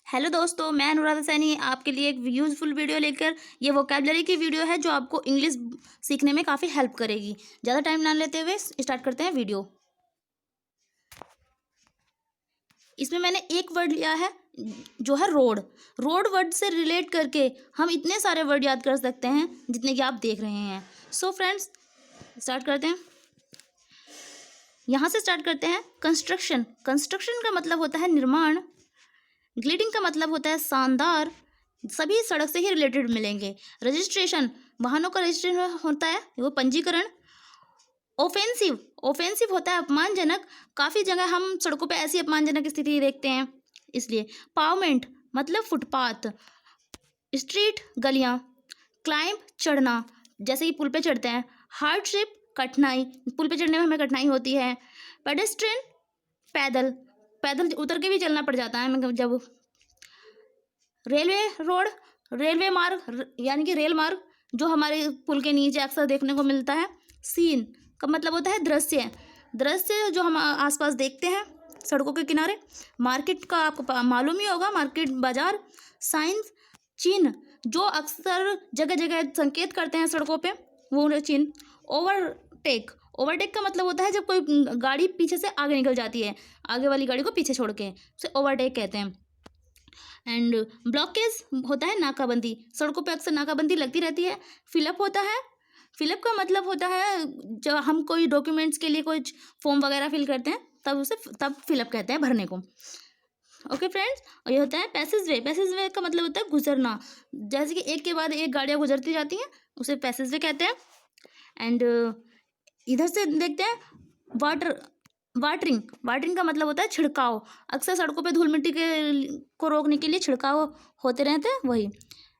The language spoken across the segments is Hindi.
हेलो दोस्तों, मैं अनुराधा सैनी आपके लिए एक यूज़फुल वीडियो लेकर ये वोकैबलरी की वीडियो है जो आपको इंग्लिश सीखने में काफ़ी हेल्प करेगी। ज़्यादा टाइम ना लेते हुए स्टार्ट करते हैं वीडियो। इसमें मैंने एक वर्ड लिया है जो है रोड। रोड वर्ड से रिलेट करके हम इतने सारे वर्ड याद कर सकते हैं जितने कि आप देख रहे हैं। सो फ्रेंड्स, स्टार्ट करते हैं। यहाँ से स्टार्ट करते हैं। कंस्ट्रक्शन। कंस्ट्रक्शन का मतलब होता है निर्माण। ग्लिडिंग का मतलब होता है शानदार। सभी सड़क से ही रिलेटेड मिलेंगे। रजिस्ट्रेशन, वाहनों का रजिस्ट्रेशन होता है, वो पंजीकरण। ऑफेंसिव, ऑफेंसिव होता है अपमानजनक। काफ़ी जगह हम सड़कों पे ऐसी अपमानजनक स्थिति देखते हैं, इसलिए। पावमेंट मतलब फुटपाथ। स्ट्रीट गलियाँ। क्लाइंब चढ़ना, जैसे कि पुल पे चढ़ते हैं। हार्डशिप कठिनाई, पुल पे चढ़ने में हमें कठिनाई होती है। पेडेस्ट्रियन पैदल, पैदल उतर के भी चलना पड़ जाता है मतलब जब। रेलवे रोड, रेलवे मार्ग यानी कि रेल मार्ग जो हमारे पुल के नीचे अक्सर देखने को मिलता है। सीन का मतलब होता है दृश्य, दृश्य जो हम आसपास देखते हैं सड़कों के किनारे। मार्केट का आपको मालूम ही होगा, मार्केट बाजार। साइंस चिन्ह जो अक्सर जगह जगह संकेत करते हैं सड़कों पे, वो चिन्ह। ओवरटेक, ओवरटेक का मतलब होता है जब कोई गाड़ी पीछे से आगे निकल जाती है, आगे वाली गाड़ी को पीछे छोड़ के, उसे ओवरटेक कहते हैं। एंड ब्लॉकेज होता है नाकाबंदी, सड़कों पे अक्सर नाकाबंदी लगती रहती है। फिलअप होता है, फिलअप का मतलब होता है जब हम कोई डॉक्यूमेंट्स के लिए कोई फॉर्म वगैरह फिल करते हैं तब फिलअप कहते हैं भरने को। ओके फ्रेंड्स, और ये होता है पैसेज वे। पैसेज वे का मतलब होता है गुजरना, जैसे कि एक के बाद एक गाड़ियाँ गुजरती जाती हैं, उसे पैसेज वे कहते हैं। एंड इधर से देखते हैं वाटर, वाटरिंग। वाटरिंग का मतलब होता है छिड़काव। अक्सर सड़कों पे धूल मिट्टी के को रोकने के लिए छिड़काव होते रहते हैं, वही।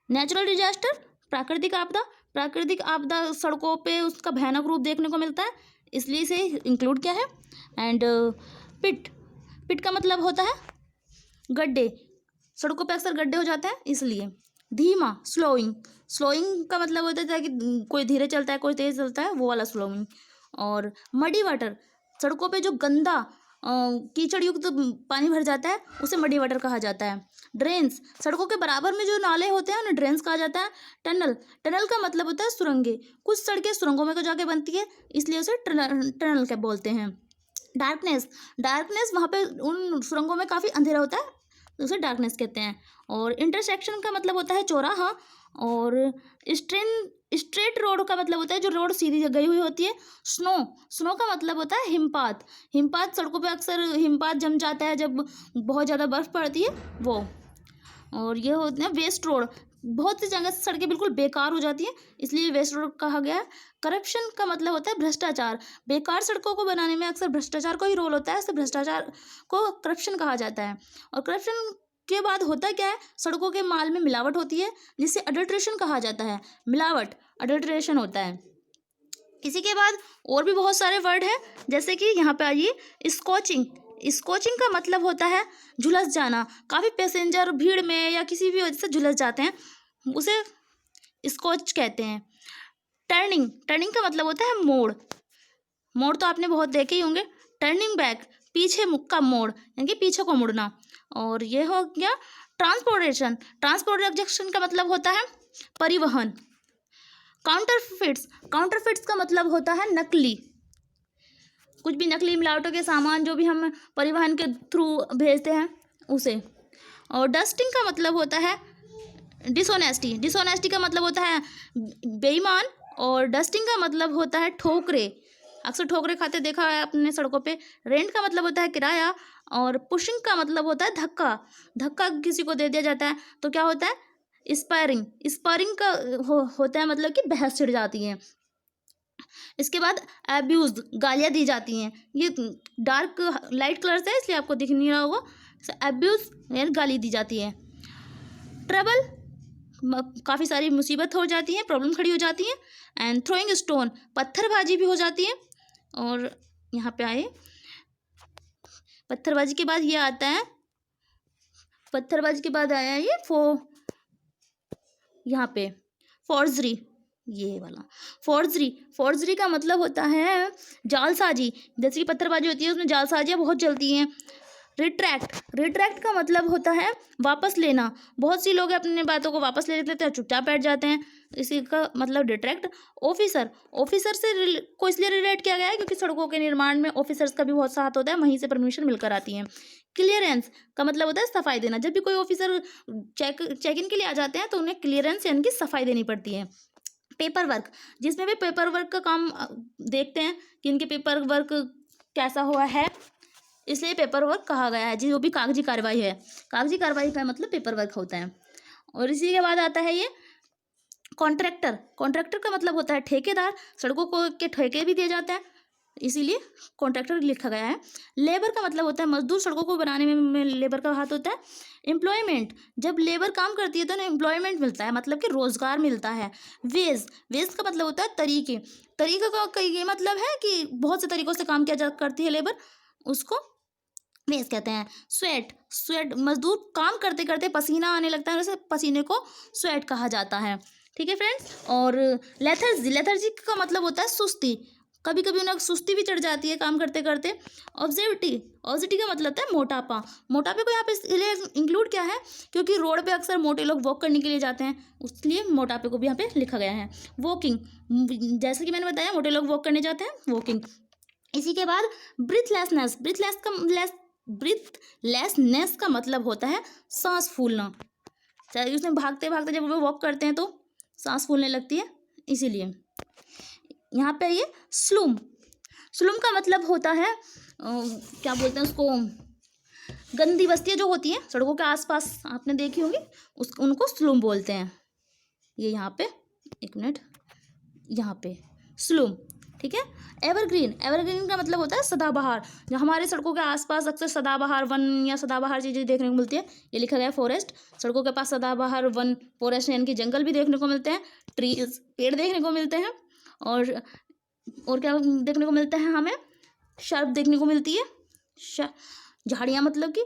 नेचुरल डिजास्टर, प्राकृतिक आपदा। प्राकृतिक आपदा सड़कों पे उसका भयानक रूप देखने को मिलता है, इसलिए इसे इंक्लूड किया है। एंड पिट, पिट का मतलब होता है गड्ढे, सड़कों पे अक्सर गड्ढे हो जाते हैं, इसलिए। धीमा, स्लोइंग। स्लोइंग का मतलब होता है कि कोई धीरे चलता है कोई तेज चलता है, वो वाला स्लोइंग। और मडी वाटर, सड़कों पे जो गंदा कीचड़ युक्त पानी भर जाता है उसे मडी वाटर कहा जाता है। ड्रेन्स, सड़कों के बराबर में जो नाले होते हैं उन्हें ड्रेन्स कहा जाता है। टनल, टनल का मतलब होता है सुरंगें। कुछ सड़कें सुरंगों में जाके बनती है, इसलिए उसे टनल के बोलते हैं। डार्कनेस, डार्कनेस वहाँ पे उन सुरंगों में काफ़ी अंधेरा होता है, तो उसे डार्कनेस कहते हैं। और इंटरसेक्शन का मतलब होता है चौराहा। और स्ट्रेट रोड का मतलब होता है जो रोड सीधी गई हुई होती है। स्नो, स्नो का मतलब होता है हिमपात। हिमपात, सड़कों पे अक्सर हिमपात जम जाता है जब बहुत ज़्यादा बर्फ़ पड़ती है, वो। और ये होते हैं वेस्ट रोड, बहुत सी जगह से सड़कें बिल्कुल बेकार हो जाती हैं, इसलिए वेस्ट रोड कहा गया है। करप्शन का मतलब होता है भ्रष्टाचार। बेकार सड़कों को बनाने में अक्सर भ्रष्टाचार का ही रोल होता है, इससे भ्रष्टाचार को करप्शन कहा जाता है। और करप्शन के बाद होता क्या है, सड़कों के माल में मिलावट होती है, जिसे अडल्ट्रेशन कहा जाता है। मिलावट, अडल्ट्रेशन होता है। इसी के बाद और भी बहुत सारे वर्ड हैं, जैसे कि यहाँ पे आइए, स्कॉचिंग। स्कॉचिंग का मतलब होता है झुलस जाना। काफ़ी पैसेंजर भीड़ में या किसी भी वजह से झुलस जाते हैं, उसे स्कॉच कहते हैं। टर्निंग, टर्निंग का मतलब होता है मोड़। मोड़ तो आपने बहुत देखे ही होंगे। टर्निंग बैक, पीछे मुख का मोड़ यानी कि पीछे को मुड़ना। और ये हो गया ट्रांसपोर्टेशन। ट्रांसपोर्टेशन का मतलब होता है परिवहन। काउंटरफिट्स, काउंटरफिट्स का मतलब होता है नकली, कुछ भी नकली मिलावटों के सामान जो भी हम परिवहन के थ्रू भेजते हैं उसे। और डस्टिंग का मतलब होता है डिसऑनेस्टी। डिसऑनेस्टी का मतलब होता है बेईमान। और डस्टिंग का मतलब होता है ठोकरे, अक्सर ठोकरे खाते देखा है अपने सड़कों पे। रेंट का मतलब होता है किराया। और पुशिंग का मतलब होता है धक्का, धक्का किसी को दे दिया जाता है तो क्या होता है स्पायरिंग। स्पायरिंग का होता है मतलब कि बहस छिड़ जाती है। इसके बाद एब्यूज, गालियाँ दी जाती हैं। ये डार्क लाइट कलर से है इसलिए आपको दिख नहीं रहा होगा। एब्यूज यानी गाली दी जाती है। ट्रबल, काफ़ी सारी मुसीबत हो जाती है, प्रॉब्लम खड़ी हो जाती है। एंड थ्रोइंग स्टोन, पत्थरबाजी भी हो जाती है। और यहाँ पे आए, पत्थरबाजी के बाद ये आता है, पत्थरबाजी के बाद आया ये यहाँ पे फोर्जरी, ये वाला फोर्जरी। फोर्जरी का मतलब होता है जालसाजी। जैसे कि पत्थरबाजी होती है उसमें जालसाजियाँ बहुत चलती हैं, रिट्रैक्ट का मतलब होता है वापस लेना। बहुत सी लोग अपनी बातों को वापस ले लेते हैं, चुपचाप बैठ जाते हैं, इसी का मतलब रिट्रैक्ट। ऑफिसर से को इसलिए रिलेट किया गया है क्योंकि सड़कों के निर्माण में ऑफिसर्स का भी बहुत साथ होता है, वहीं से परमिशन मिलकर आती है। क्लियरेंस का मतलब होता है सफाई देना। जब भी कोई ऑफिसर चेक इन के लिए आ जाते हैं तो उन्हें क्लियरेंस यानी कि सफाई देनी पड़ती है। पेपर वर्क, जिसमें भी पेपर वर्क का काम देखते हैं कि इनके पेपर वर्क कैसा हुआ है, इसलिए पेपर वर्क कहा गया है। जो भी कागजी कार्रवाई है, कागजी कार्रवाई का मतलब पेपर वर्क होता है। और इसी के बाद आता है ये कॉन्ट्रैक्टर का मतलब होता है ठेकेदार। सड़कों को के ठेके भी दिए जाते हैं, इसीलिए कॉन्ट्रैक्टर लिखा गया है। लेबर का मतलब होता है मजदूर, सड़कों को बनाने में लेबर का हाथ होता है। एम्प्लॉयमेंट, जब लेबर काम करती है तो उन्हें एम्प्लॉयमेंट मिलता है, मतलब कि रोजगार मिलता है। वेज का मतलब होता है तरीके का ये मतलब है कि बहुत से तरीकों से काम किया जा करती है लेबर, उसको वेज कहते हैं। स्वेट मजदूर काम करते करते पसीना आने लगता है, उसे पसीने को स्वेट कहा जाता है। ठीक है फ्रेंड्स। और लेथर्जी का मतलब होता है सुस्ती, कभी कभी उन्हें सुस्ती भी चढ़ जाती है काम करते करते। ऑब्जेसिटी का मतलब होता है मोटापे को यहाँ पे इसलिए इंक्लूड किया है क्योंकि रोड पे अक्सर मोटे लोग वॉक करने के लिए जाते हैं, इसलिए मोटापे को भी यहाँ पे लिखा गया है। वॉकिंग, जैसे कि मैंने बताया मोटे लोग वॉक करने जाते हैं, वॉकिंग। इसी के बाद ब्रीथलेसनेस का मतलब होता है सांस फूलना। चाहे उसमें भागते भागते जब वो वॉक करते हैं तो सांस फूलने लगती है, इसीलिए। यहाँ पे ये स्लूम का मतलब होता है क्या बोलते हैं उसको, गंदी बस्तियाँ जो होती हैं सड़कों के आसपास, आपने देखी होंगी, उनको स्लूम बोलते हैं। ये यहाँ पे एक मिनट, यहाँ पे स्लूम। ठीक है। एवरग्रीन का मतलब होता है सदाबहार। जो हमारे सड़कों के आसपास अक्सर सदाबहार वन या सदाबहार चीज़ें देखने को मिलती है, ये लिखा गया है फॉरेस्ट। सड़कों के पास सदाबहार वन फॉरेस्ट यानी कि जंगल भी देखने को मिलते हैं, ट्रीज पेड़ देखने को मिलते हैं। और क्या देखने को मिलता है हमें, शर्प देखने को मिलती है, झाड़ियाँ मतलब कि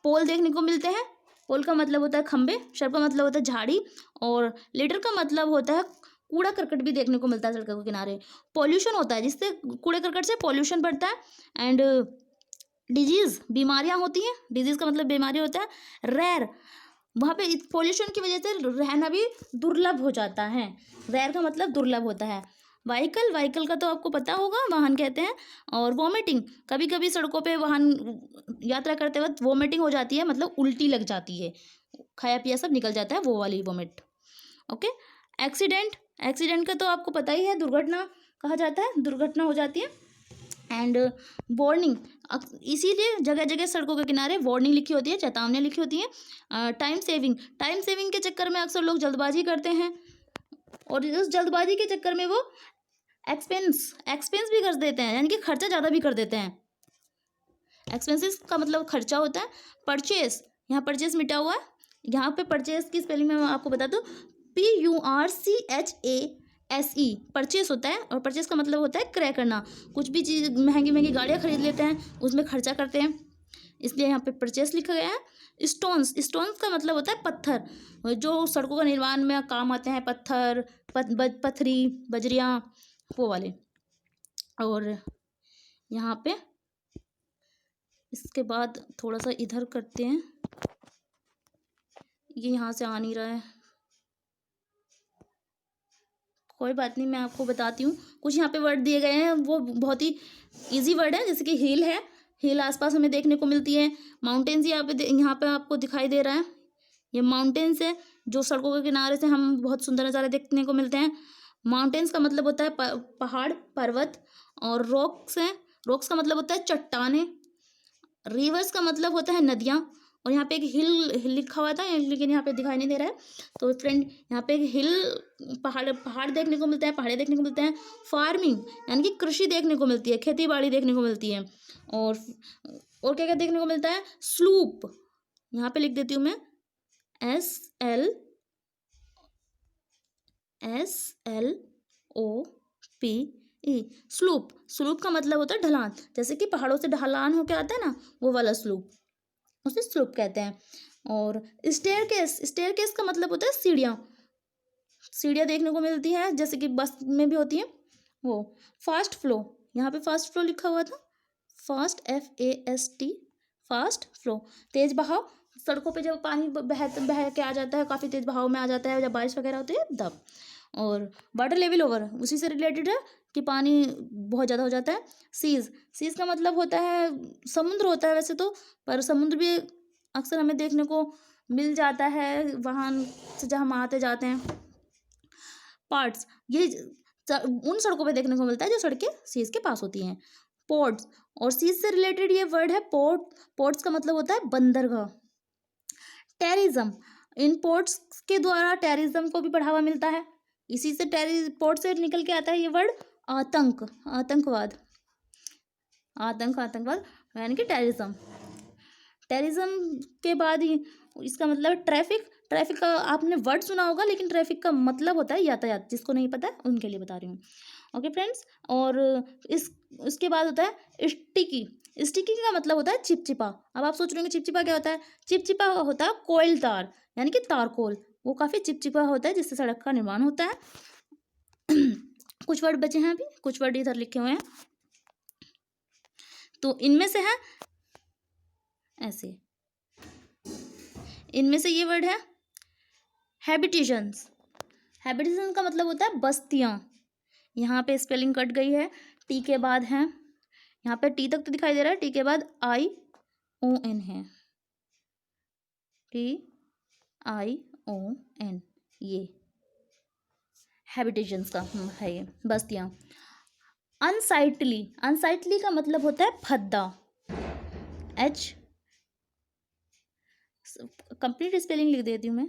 पोल देखने को मिलते हैं। पोल का मतलब होता है खंबे, शर्प का मतलब होता है झाड़ी, और लिटर का मतलब होता है कूड़ा करकट भी देखने को मिलता है सड़कों के किनारे। पॉल्यूशन होता है, जिससे कूड़े करकट से पॉल्यूशन बढ़ता है। एंड डिजीज, बीमारियां होती हैं, डिजीज का मतलब बीमारी होता है। रेयर, वहाँ पे पॉल्यूशन की वजह से रहना भी दुर्लभ हो जाता है। रेयर का मतलब दुर्लभ होता है। व्हीकल का तो आपको पता होगा, वाहन कहते हैं। और वॉमिटिंग, कभी कभी सड़कों पे वाहन यात्रा करते वक्त वॉमिटिंग हो जाती है, मतलब उल्टी लग जाती है, खाया पिया सब निकल जाता है, वो वाली वॉमिट। ओके। एक्सीडेंट का तो आपको पता ही है, दुर्घटना कहा जाता है, दुर्घटना हो जाती है। एंड वार्निंग, इसीलिए जगह जगह सड़कों के किनारे वार्निंग लिखी होती है, चेतावनियाँ लिखी होती हैं। टाइम सेविंग के चक्कर में अक्सर लोग जल्दबाजी करते हैं, और उस जल्दबाजी के चक्कर में वो एक्सपेंस भी कर देते हैं, यानी कि खर्चा ज़्यादा भी कर देते हैं। एक्सपेंसेस का मतलब खर्चा होता है। परचेस, यहाँ परचेस मिटा हुआ है, यहाँ पे परचेस की स्पेलिंग मैं आपको बता दूँ, PURCHASE परचेस होता है। और परचेस का मतलब होता है क्रय करना। कुछ भी चीज़ महंगी गाड़ियाँ खरीद लेते हैं, उसमें खर्चा करते हैं, इसलिए यहाँ पे परचेस लिखा गया है। स्टोन्स का मतलब होता है पत्थर, जो सड़कों का निर्माण में काम आते हैं, पत्थर, पथरी, बजरियाँ, वो वाले। और यहाँ पे इसके बाद थोड़ा सा इधर करते हैं, ये यहाँ से आ नहीं रहा है, कोई बात नहीं, मैं आपको बताती हूँ। कुछ यहाँ पे वर्ड दिए गए हैं, वो बहुत ही इजी वर्ड है, जैसे कि हिल है, हिल आसपास हमें देखने को मिलती है। माउंटेन्स यहाँ पे आपको दिखाई दे रहा है, ये माउंटेन्स है, जो सड़कों के किनारे से हम बहुत सुंदर नज़ारे देखने को मिलते हैं। माउंटेन्स का मतलब होता है पहाड़, पर्वत। और रॉक्स का मतलब होता है चट्टानें। रिवर्स का मतलब होता है नदियाँ। और यहाँ पे एक हिल लिखा हुआ था, लेकिन यहाँ पे दिखाई नहीं दे रहा है, तो फ्रेंड यहाँ पे एक हिल पहाड़ देखने को मिलते हैं, पहाड़े देखने को मिलते हैं। फार्मिंग यानी कि कृषि देखने को मिलती है, खेती बाड़ी देखने को मिलती है। और क्या क्या देखने को मिलता है, स्लूप, यहाँ पे लिख देती हूँ मैं, SLOOPE। स्लूप का मतलब होता है ढलान, जैसे कि पहाड़ों से ढलान होके आता है ना, वो वाला स्लूप, उसे स्लूप कहते हैं। और स्टेयरकेस का मतलब होता है सीढ़ियाँ देखने को मिलती है, जैसे कि बस में भी होती है वो। फास्ट फ्लो, यहाँ पे फास्ट फ्लो लिखा हुआ था, FAST फास्ट फ्लो, तेज बहाव, सड़कों पे जब पानी बह के आ जाता है, काफ़ी तेज बहाव में आ जाता है जब बारिश वगैरह होती है तब। और वाटर लेवल ओवर उसी से रिलेटेड है कि पानी बहुत ज़्यादा हो जाता है। सीज का मतलब होता है समुद्र होता है वैसे तो, पर समुद्र भी अक्सर हमें देखने को मिल जाता है वाहन से जहाँ हम आते जाते हैं। पार्ट्स, ये उन सड़कों पे देखने को मिलता है जो सड़कें सीज के पास होती हैं। पोर्ट्स, और सीज से रिलेटेड ये वर्ड है पोर्ट्स का मतलब होता है बंदरगाह। टेररिज्म, इन पोर्ट्स के द्वारा टेररिज्म को भी बढ़ावा मिलता है, इसी से पोर्ट से निकल के आता है ये वर्ड आतंकवाद यानी कि टेररिज्म के बाद ही इसका मतलब ट्रैफिक का आपने वर्ड सुना होगा, लेकिन ट्रैफिक का मतलब होता है यातायात, जिसको नहीं पता है उनके लिए बता रही हूँ। ओके फ्रेंड्स, और इसके बाद होता है स्टिकी का मतलब होता है चिपचिपा। अब आप सोच रहे होंगे चिपचिपा क्या होता है। चिपचिपा होता है कोयल तार यानी कि तारकोल, वो काफ़ी चिपचिपा होता है जिससे सड़क का निर्माण होता है। कुछ वर्ड बचे हैं, अभी कुछ वर्ड इधर लिखे हुए हैं, तो इनमें से है ऐसे, इनमें से ये वर्ड है हैबिटेशंस का मतलब होता है बस्तियाँ। यहाँ पे स्पेलिंग कट गई है, टी के बाद है, यहाँ पे टी तक तो दिखाई दे रहा है, टी के बाद ION है, TION, ये हैबिटेशंस का है ये बस्तियाँ। अनसाइटली का मतलब होता है भद्दा, कंप्लीट स्पेलिंग लिख देती हूँ मैं,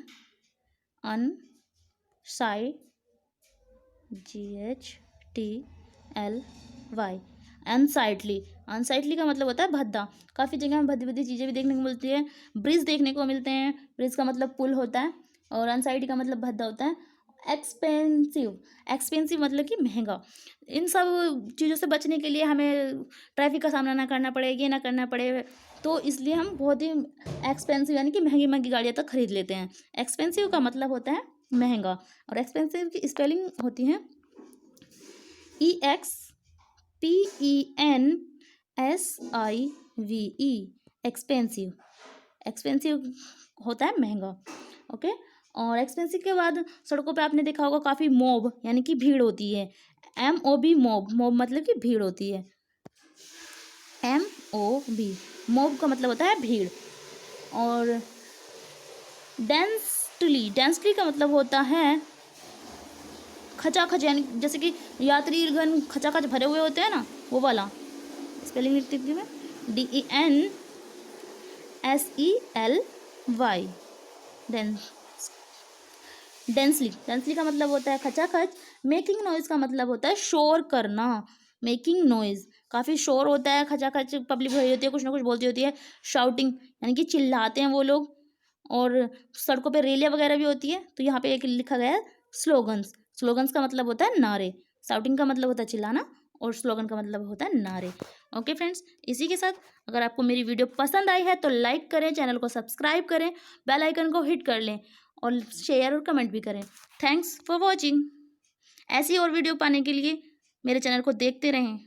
अनसाइटली का मतलब होता है भद्दा। काफ़ी जगह में भद्दी भद्दी चीज़ें भी देखने को मिलती है, ब्रिज देखने को मिलते हैं, ब्रिज का मतलब पुल होता है, और अनसाइटली का मतलब भद्दा होता है। एक्सपेंसिव मतलब कि महंगा। इन सब चीज़ों से बचने के लिए हमें ट्रैफिक का सामना ना करना पड़े, ये ना करना पड़े, तो इसलिए हम बहुत ही एक्सपेंसिव यानी कि महंगी महंगी गाड़ियाँ तक खरीद लेते हैं। एक्सपेंसिव का मतलब होता है महंगा, और एक्सपेंसिव की स्पेलिंग होती है EXPENSIVE, एक्सपेंसिव होता है महंगा। ओके, और एक्सपेंसिव के बाद सड़कों पे आपने देखा होगा काफ़ी मॉब यानी कि भीड़ होती है। MOB, मॉब मतलब कि भीड़ होती है। MOB, मॉब का मतलब होता है भीड़। और डेंसली का मतलब होता है खचाखच, यानी जैसे कि यात्रीगण खचाखच भरे हुए होते हैं ना, वो वाला। स्पेलिंग लिखती थी मैं, DENSELY। डेंसली का मतलब होता है खचाखच। मेकिंग नॉइज का मतलब होता है शोर करना, मेकिंग नॉइज, काफ़ी शोर होता है, खचाखच पब्लिक भरी होती है, कुछ ना कुछ बोलती होती है। शाउटिंग यानी कि चिल्लाते हैं वो लोग। और सड़कों पे रैलियाँ वगैरह भी होती है, तो यहाँ पे एक लिखा गया है स्लोगन्स का मतलब होता है नारे। शाउटिंग का मतलब होता है चिल्लाना, और स्लोगन का मतलब होता है नारे। ओके फ्रेंड्स, इसी के साथ अगर आपको मेरी वीडियो पसंद आई है तो लाइक करें, चैनल को सब्सक्राइब करें, बेल आइकन को हिट कर लें, और शेयर और कमेंट भी करें। Thanks for watching. ऐसी और वीडियो पाने के लिए मेरे चैनल को देखते रहें।